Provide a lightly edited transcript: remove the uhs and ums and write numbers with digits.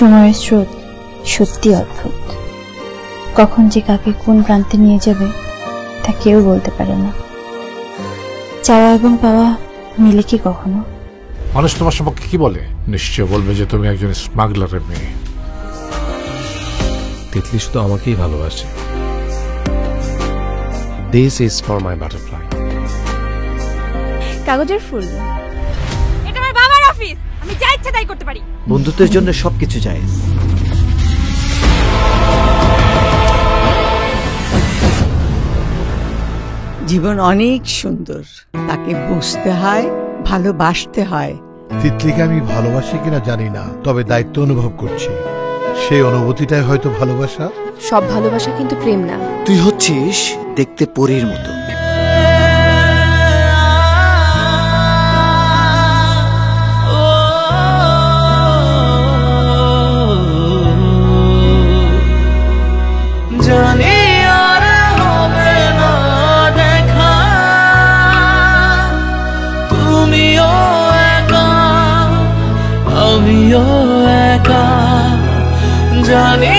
সময়ের স্রোত সত্যি অদ্ভুত, কখন যে কাকে কোন প্রান্তে নিয়ে যাবে তা কেউ বলতে পারে না। চাওয়া এবং পাওয়া মিলে কি কখনো? মানুষ তোমার সম্পর্কে কি বলে? নিশ্চয় বলবে যে তুমি একজন স্মাগলারের মেয়ে। তিতলি শুধু আমাকেই ভালোবাসে। This is for my butterfly. কাগজের ফুল, এটা আমার বাবার অফিস, আমি যা ইচ্ছা তাই করতে পারি। বন্ধুত্বের জন্য সবকিছু জায়েজ। জীবন অনেক সুন্দর, তাকে বুঝতে হয়, ভালোবাসতে হয়। তিতলিকে আমি ভালোবাসি কিনা জানি না, তবে দায়িত্ব অনুভব করছি। সেই অনুভূতিটাই হয়তো ভালোবাসা। সব ভালোবাসা কিন্তু প্রেম না। তুই হচ্ছিস দেখতে পরীর মতো। জানি আর হবে না দেখা, তুমিও একা আমিও একা, জানি